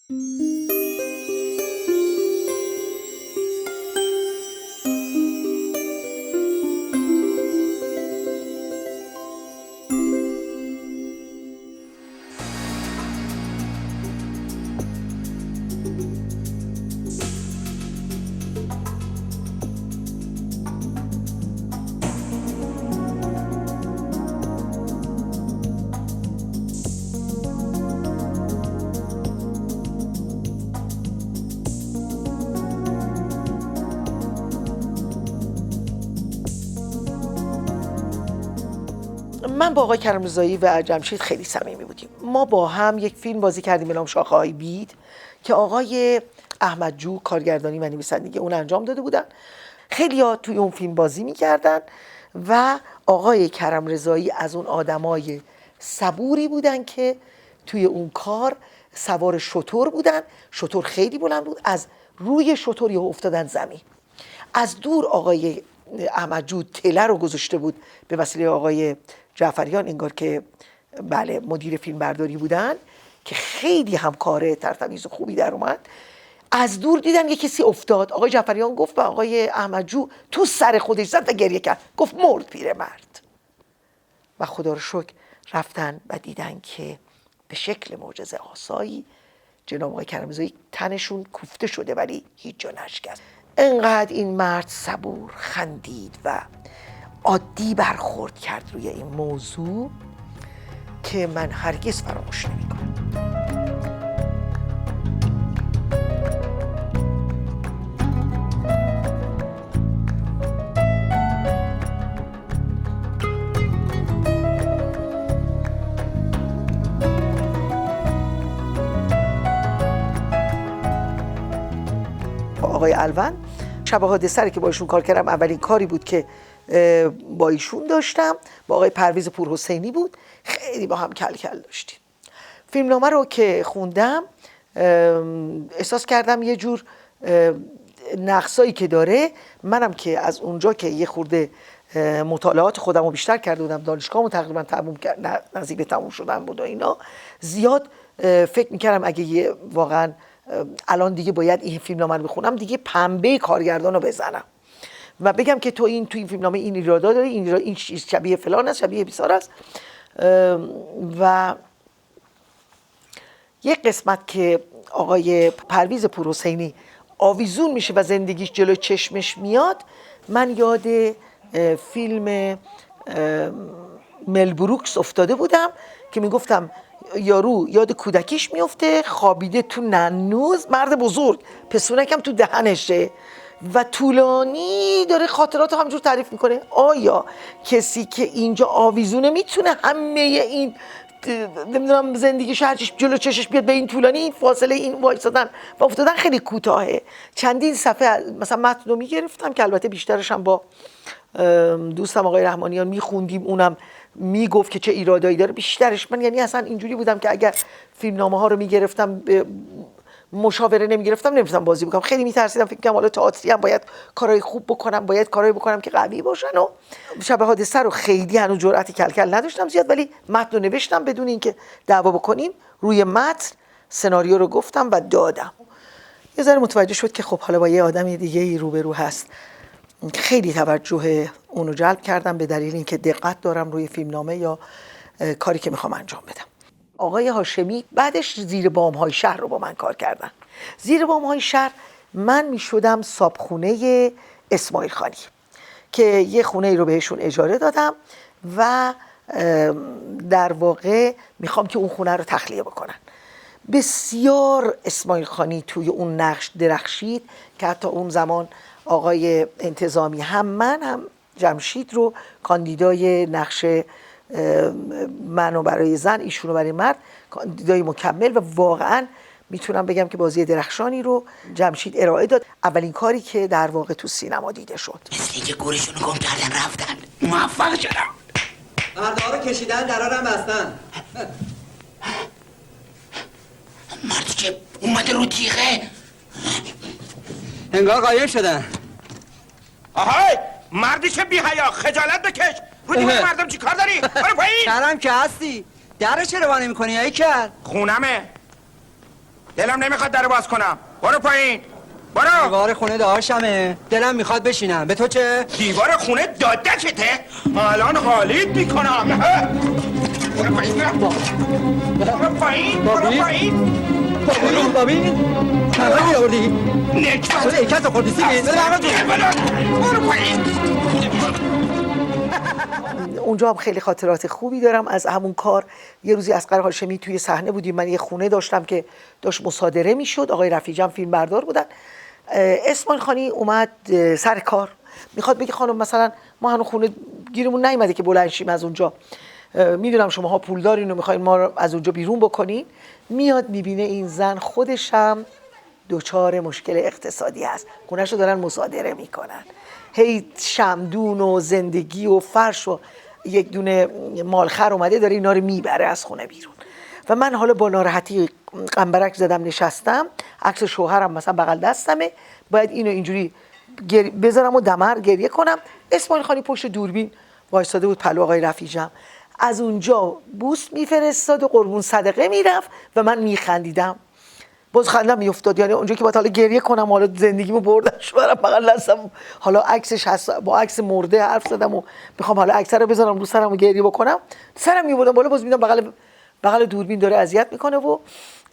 من با آقای کرم‌رضایی و جمشید خیلی صمیمی بودیم. ما با هم یک فیلم بازی کردیم به نام شاخه‌های بید که آقای احمدجو کارگردانی و نویسندگی اون انجام داده بودن. خیلی‌ها توی اون فیلم بازی می‌کردن و آقای کرم‌رضایی از اون آدمای صبوری بودن که توی اون کار سوار شتر بودن. شتر خیلی بلند بود، از روی شتر یهو افتادن زمین. از دور آقای احمدجو تله رو گذاشته بود به وسیله آقای جعفریان، انگار که بله مدیر فیلم برداری بودن، که خیلی هم کار ترتمیز و خوبی در اومد. از دور دیدن یه کسی افتاد. آقای جعفریان گفت به آقای احمدجو تو سر خودش زد و گریه کرد، گفت مرد پیرمرد. و خدا رو شکر رفتن و دیدن که به شکل معجزه آسایی جناب آقای کرم‌رضایی تنشون کوفته شده ولی هیچ جا نشکست. انقدر این مرد صبور خندید و عادی برخورد کرد روی این موضوع که من هرگز فراموش نمی‌کنم. آقای الون شب حادثه که با ایشون کار کردم، اولین کاری بود که با ایشون داشتم. با آقای پرویز پورحسینی بود، خیلی با هم کل کل داشتیم. فیلمنامه رو که خوندم احساس کردم یه جور نقصایی که داره، منم که از اونجا که یه خورده مطالعات خودم رو بیشتر کرده بودم، دانشگاهمو تقریبا تموم نزدیک به تموم شدن بود و اینا، زیاد فکر میکردم اگه واقعا الان دیگه باید این فیلمنامه رو بخونم، دیگه پنبه کارگردان رو بزنم و بگم که تو این فیلمنامه این ایرادا داری، این شبیه فلان است، شبیه بیسار است. و یک قسمت که آقای پرویز پورحسینی آویزون میشه و زندگیش جلو چشمش میاد، من یاد فیلم مل بروکس افتاده بودم که میگفتم یارو یاد کودکیش میفته، خوابیده تو ننوز، مرد بزرگ پسونکم تو دهنشه و طولانی داره خاطرات رو همجور تعریف میکنه. آیا کسی که اینجا آویزونه میتونه همه این نمیدونم زندگیش هرچیش جلو چشش بیاد به این طولانی، این فاصله این وایسادن و افتادن خیلی کوتاهه. چندین صفحه مثلا متن رو میگرفتم که البته بیشترش هم با دوستم آقای رحمانیان میخوندیم، اونم میگفت که چه ایرادایی داره. بیشترش من یعنی اصلا اینجوری بودم که اگر فیلمنامه ها رو میگرفتم مشاوره نمیگرفتم بازی بکنم. خیلی میترسیدم، فکر کنم حالا تئاتری هم باید کارهای خوب بکنم، باید کارهای بکنم که قوی باشن و شب حادثه رو خیلی هنوز جرأتی کلکل نداشتم زیاد، ولی متن رو نوشتم بدون اینکه دعوا بکنیم. روی متن سناریو رو گفتم و دادم. یه ذره متوجه شد که خب حالا با یه آدم دیگه ای روبرو هست. خیلی توجه اونو جلب کردم به دلیل اینکه دقت دارم روی فیلمنامه یا کاری که میخوام انجام بدم. آقای هاشمی بعدش زیر بام‌های شهر رو با من کار کردن. زیر بام‌های شهر من میشدم صابخونه اسماعیل خانی که یه خونه رو بهشون اجاره دادم و در واقع میخوام که اون خونه رو تخلیه بکنن. بسیار اسماعیل خانی توی اون نقش درخشید که حتی اون زمان آقای انتظامی هم من هم جمشید رو کاندیدای نقش منو برای زن، ایشونو برای مرد، کاندیدای مکمل، و واقعا میتونم بگم که بازی درخشانی رو جمشید ارائه داد. اولین کاری که در واقع تو سینما دیده شد. مثل اینکه گورشونو گم کردن رفتن، موفق شدن، مردها رو کشیدن، درها رو بستن. مردی که اومده رو تیغه انگار قایم شدن. آهای مردی که بی حیا، خجالت بکش. رو دیوار مردم چی کار داری؟ برو پایین. کرم که هستی، درو چرا با نمی کنی ای کر؟ خونمه. دلم نمیخواد در باز کنم. برو پایین. برو. دیوار خونه داشتمه، دلم میخواد بشینم. به تو چه؟ دیوار خونه دادکته؟ الان حالیت میکنم. برو پایین. برو پایین. برو پایین. بابی همه میاردی نکبت. تو ایکت خوردی سیگی برو پایین. اونجا هم خیلی خاطرات خوبی دارم از همون کار. یه روزی اصغر هاشمی توی صحنه بودیم، من یه خونه داشتم که داشت مصادره میشد، آقای رفیجم فیلم بردار بودن. اسماعیل خانی اومد سر کار، میخواد بگه خانم مثلا ما هنوز خونه گیرمون نیومده که بلند شیم از اونجا، میدونم شماها پولدارین و میخواین ما رو از اونجا بیرون بکنین. میاد میبینه این زن خودش هم دچار مشکل اقتصادی هست، خونه‌ش رو دارن مصادره میکنن، هی شمدون و زندگی و فرش و یک دونه مالخر اومده داره اینا رو میبره از خونه بیرون. و من حالا با ناراحتی قنبرک زدم نشستم، عکس شوهرم مثلا بغل دستمه، باید اینو اینجوری بذارم و دمر گریه کنم. اسماعیل خانی پشت دوربین وایساده بود پلو آقای رفیجم، از اونجا بوس میفرستاد و قربون صدقه میرفت و من میخندیدم، باز خندم میافتاد. یعنی اونجا که باید حالا گریه کنم، حالا زندگیمو بردم شوهرم بغل دستم، حالا عکسش هست، با عکس مرده حرف زدم و میخوام حالا عکس رو بذارم رو سرم و گریه بکنم، سرم میبردم بالا، باز میدم بغل دوربین داره اذیت میکنه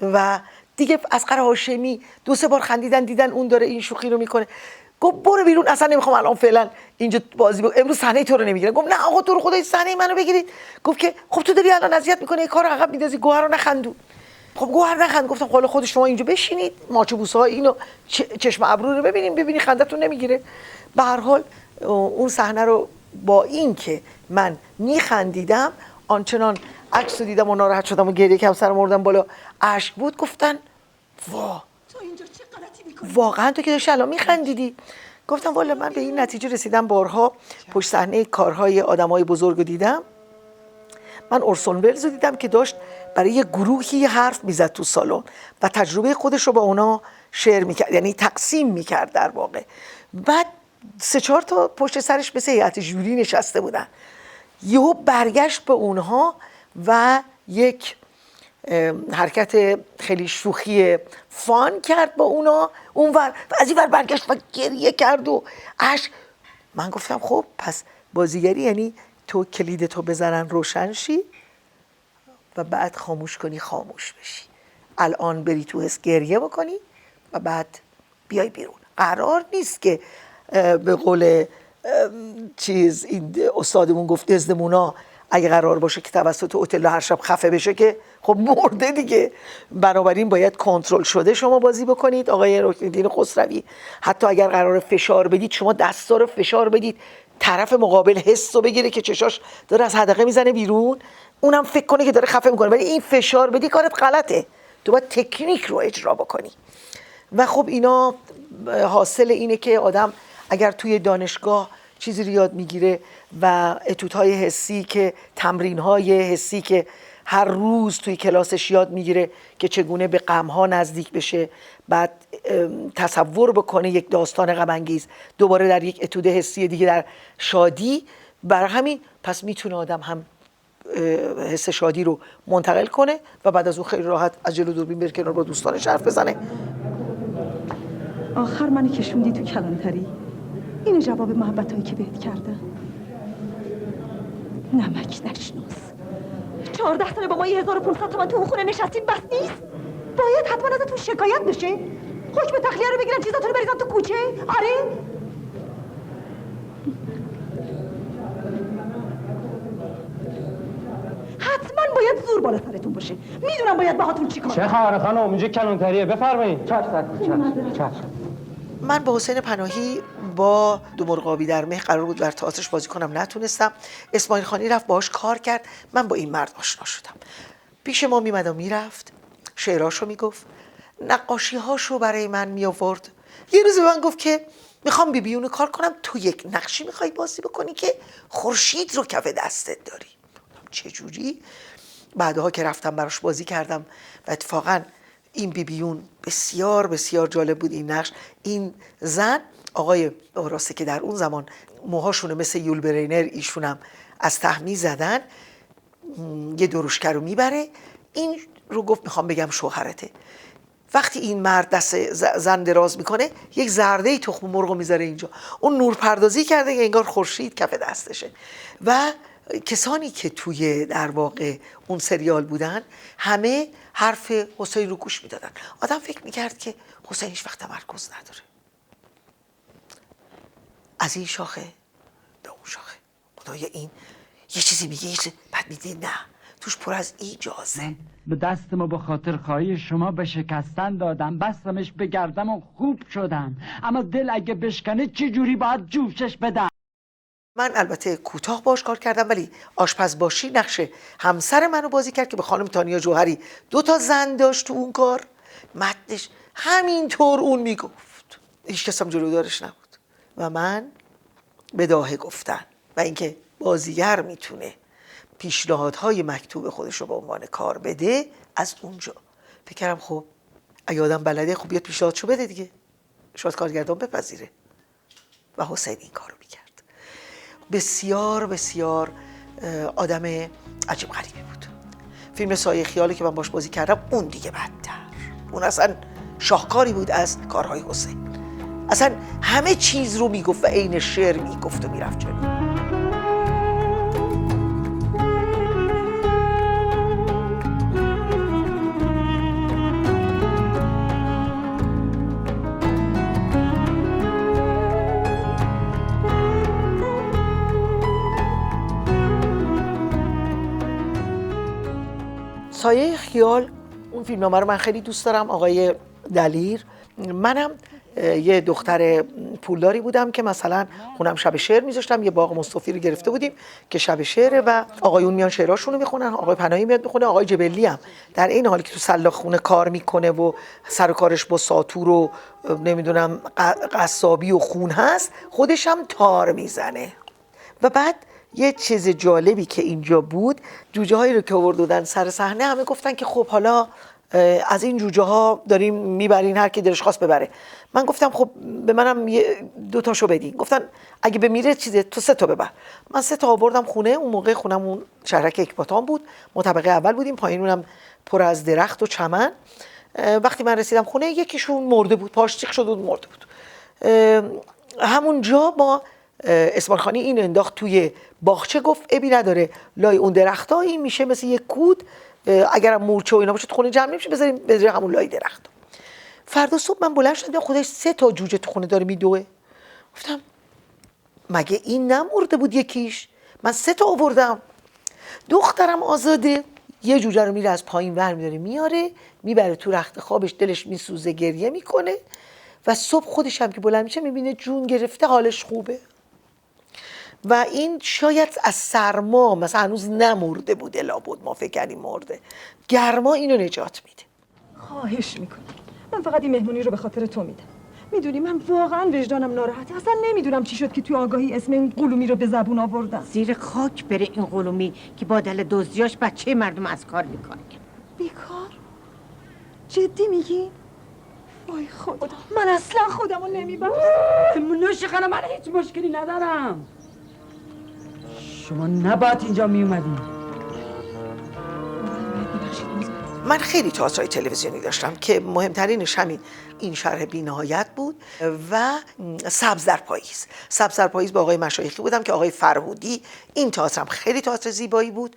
و دیگه اصغر هاشمی 2-3 بار خندیدن، دیدن اون داره این شوخی رو میکنه، گفت برو بیرون، اصلا نمیخوام الان فعلا اینجا بازی امروز صحنه تو رو نمیگیرم. گفت نه آقا تو رو خدای صحنه منو بگیرید. گفت که خب تو داری الان اذیت میکنی، کارو عقب میندازی، گوهر رو نخندون. خب گوهر نخند. گفتم حالا خود شما اینجا بشینید، ماچه بوسه های اینو چشم ابرو رو ببینی خندتون نمیگیره. به هر حال اون صحنه رو با این که من میخندیدم، آنچنان عکس رو دیدم و ناراحت شدم و گریه کردم، سرم آوردم بالا، اشک بود. گفتن وا تو اینجا چه غلطی میکنی؟ واقعا تو که داشتی الان میخندیدی. گفتم والا من به این نتیجه رسیدم، بارها پشت صحنه کارهای آدمای بزرگ رو دیدم. من اورسون ولز رو دیدم که داشت برای یه گروهی حرف میزد تو سالن و تجربه خودش رو با اونا شیر میکرد، یعنی تقسیم میکرد در واقع. بعد 3-4 تا پشت سرش مثل هیئت ژوری نشسته بودن، یهو برگشت به اونها و یک حرکت خیلی شوخی فان کرد با اونا، اونور و از این ور برگشت و گریه کرد و من گفتم خب پس بازیگری یعنی تو کلید تو بزنن روشن شی و بعد خاموش کنی خاموش بشی، الان بری تو حس گریه بکنی و بعد بیای بیرون. قرار نیست که به قول این استادمون گفت دزدمونا اگه قرار باشه که توسط اوتلو هر شب خفه بشه که خب مرده دیگه. بنابراین باید کنترل شده شما بازی بکنید. آقای رکن‌الدین خسروی حتی اگر قرار فشار بدید، شما دستا رو فشار بدید، طرف مقابل حس رو بگیره که چشاش داره از حدقه میزنه بیرون، اونم فکر کنه که داره خفه میکنه، ولی این فشار بدی کارت غلطه، تو باید تکنیک رو اجرا بکنی. و خب اینا حاصل اینه که آدم اگر توی دانشگاه چیزی رو یاد میگیره و اتودهای حسی که تمرینهای حسی که هر روز توی کلاسش یاد میگیره که چگونه به غمها نزدیک بشه، بعد تصور بکنه یک داستان غم انگیز دوباره در یک اتود حسی دیگه در شادی، برای همین پس میتونه آدم هم حس شادی رو منتقل کنه و بعد از اون خیلی راحت از جلو دوربین بره کنار با دوستانش حرف بزنه. آخر منو کشوندی تو کلانتری. اینو جواب محبت هایی که بهت کردم. نمک نشناس. 14 ساله با ما 1500 تومن تو اون خونه نشستیم بس نیست؟ باید حتما ازتون شکایت بشه؟ حکم تخلیه رو بگیرم چیزاتون رو بریزم تو کوچه؟ آره؟ حتما باید زور بالا سرتون باشه. میدونم باید باهاتون چیکار کنم. چه خبره خانم؟ اینجا کلانتریه، بفرمایید. چشم. من با حسین پناهی با دو مرغابی در مه قرار بود در تئاترش بازی کنم، نتونستم. اسماعیل خانی رفت باهاش کار کرد، من با این مرد آشنا شدم. پیش ما میمد و میرفت، شعراشو میگفت، نقاشیهاشو برای من میآورد. یه روز به من گفت که میخوام بیبیونو کار کنم، تو یک نقشی میخوای بازی بکنی که خورشید رو کف دستت داری. چجوری؟ بعدها که رفتم براش بازی کردم و اتفاقاً این بیبیون بسیار بسیار جالب بود. این نقش، این زن آقای راسته که در اون زمان موهاشونو مثل یول برینر ایشونم از ته زدن، یه دروشکه رو میبره، این رو گفت میخوام بگم شوهرته وقتی این مرد دست زن دراز میکنه یک زرده تخم مرغ میذاره اینجا، اون نورپردازی کرده که انگار خورشید کف دستشه. و کسانی که توی در واقع اون سریال بودن همه حرف حسین رو گوش میدادن. آدم فکر میکرد که حسین هیچ وقت تمرکز نداره، از این شاخه به اون شاخه، خدایا این یه چیزی میگه بعد میگه نه توش پر از ایجازه. به دستمو به خاطر خواهی شما به شکستن دادم، بستمش به گردم و خوب شدم، اما دل اگه بشکنه چه جوری باید جوشش بدم؟ من البته کوتاه باش کار کردم، ولی آشپز باشی نقش همسر منو بازی کرد که به خانم تانیا جوهری 2 زن داشت تو اون کار. متنش همینطور اون میگفت، هیچ کس هم جلودارش نبود و من بداهه گفتن و اینکه بازیگر میتونه پیشنهادهای مکتوب خودش رو به عنوان کار بده. از اونجا فکر کردم خب اگه آدم بلده خب بیاد پیشنهادشو بده دیگه، شاید کارگردان بپذیره. و حسین این کارو میکرد. بسیار بسیار آدم عجیب غریبی بود. فیلم سایه خیالی که من باش بازی کردم اون دیگه بدتر، اون اصلا شاهکاری بود از کارهای حسین. اصلا همه چیز رو میگفت و عین شعر میگفت و میرفت جلو. سایه خیال اون فیلمنامه رو من خیلی دوست دارم، آقای دلیر. منم یه دختر پولداری بودم که مثلا خونم شب شعر میذاشتم، یه باغ مصطفی رو گرفته بودیم که شب شعره و آقایون میان شعراشون رو میخونن، آقای پناهی میاد میخونه، آقای جبلی هم در این حالی که تو سلاخ خونه کار میکنه و سر و کارش با ساتور و نمیدونم قصابی و خون هست، خودش هم تار میزنه. و بعد یه چیز جالبی که اینجا بود، جوجه هایی رو که آوردن سر صحنه همه گفتن که خب حالا از این جوجه ها داریم میبرین، هر کی دلش خواست ببره. من گفتم خب به منم 2 تاشو بدین. گفتن اگه بمیره چیزه تو 3 تا ببر. من 3 تا آوردم خونه. اون موقع خونمون شهرک اکباتان بود، ما طبقه اول بودیم، پایینونم پر از درخت و چمن. وقتی من رسیدم خونه یکیشون مرده بود، پاش چیک شده بود مرده بود. همونجا ما اسماعیل خانی این انداخت توی باغچه، گفت ابی نداره لای اون درختا این میشه مثل یک کود، اگرم مورچه و اینا باشه تو خونه جمع نمیشه، بذاریم بذاریم همون لای درخت. فردا صبح من بلند شدم خودش 3 تا جوجه تو خونه داره میدوه. گفتم مگه این نمرده بود یکیش؟ من 3 تا آوردم. دخترم آزاده یه جوجه رو میره از پایین ور میداره میاره میبره تو رخت خوابش، دلش میسوزه گریه میکنه و صبح خودش هم که بلند میشه میبینه جون گرفته، حالش خوبه. و این شاید از سرما مثلا هنوز نمرده بوده، لابد ما فکر کردیم مرده، گرما اینو نجات میده. خواهش میکنم من فقط این مهمونی رو به خاطر تو میدم. میدونی من واقعا وجدانم ناراحته، اصلا نمیدونم چی شد که توی آگاهی اسم این قلومی رو به زبون آوردن. زیر خاک بره این قلومی که با دل دزدیاش بچه مردم از کار میکنه. بیکار؟ جدی میگی؟ وای خدا، من اصلا خودمو نمیبرم. نوش خانم، من هیچ مشکلی ندارم. شما نباید اینجا می اومدین. من خیلی تئاترهای تلویزیونی داشتم که مهمترینش همین این شرح بی‌نهایت بود و سبز در پاییز. سبز در پاییز با آقای مشایخی بودم که آقای فرهودی، این تئاترم خیلی تئاتر زیبایی بود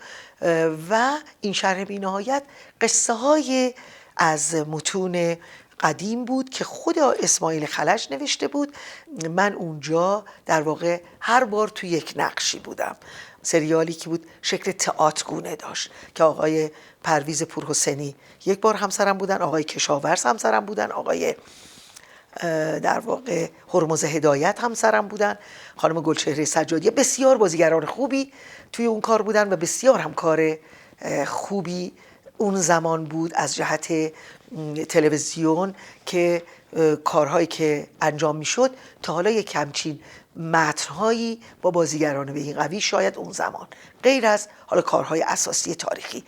و این شرح بی‌نهایت قصه های از متون قدیم بود که خود اسماعیل خلج نوشته بود. من اونجا در واقع هر بار تو یک نقشی بودم. سریالی که بود شکل تئاترگونه داشت که آقای پرویز پورحسینی یک بار همسرم بودن، آقای کشاورز همسرم بودن، آقای در واقع هرمز هدایت همسرم بودن، خانم گلچهره سجادی. بسیار بازیگران خوبی توی اون کار بودن و بسیار هم کار خوبی اون زمان بود از جهت تلویزیون که کارهایی که انجام میشد تا حالا یک همچین متنهایی با بازیگران به این قوی شاید اون زمان غیر از حالا کارهای اساسی تاریخی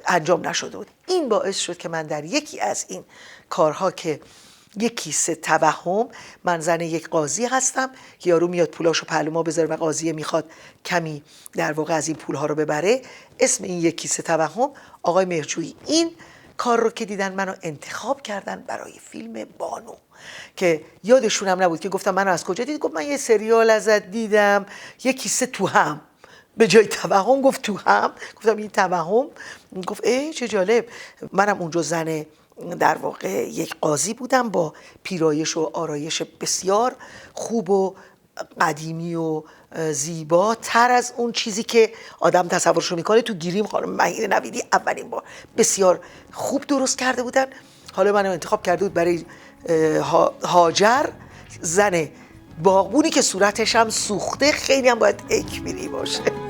انجام نشده بود. این باعث شد که من در یکی از این کارها که یک کیسه توهم، من زن یک قاضی هستم که یارو میاد پولاشو پهلو ما بذاره و قاضیه میخواد کمی در واقع از این پولها رو ببره، اسم این یک کیسه توهم آقای مهرجویی. این کار رو که دیدن منو انتخاب کردن برای فیلم بانو که یادشونم نبود که گفتم منو از کجا دید. گفت من یه سریال ازت دیدم، یه کیسه توهم، به جای توهم گفت توهم. گفتم این توهم؟ گفت ای چه جالب. منم اونجا زن در واقع یک قاضی بودم با پیرایش و آرایش بسیار خوب و قدیمی و زیبا تر از اون چیزی که آدم تصورشو میکنه. تو گیریم خانم مهین نویدی اولین بار بسیار خوب درست کرده بودن. حالا منو انتخاب کرده بود برای هاجر، زن باغبونی که صورتش هم سوخته، خیلی هم باید اکبری باشه.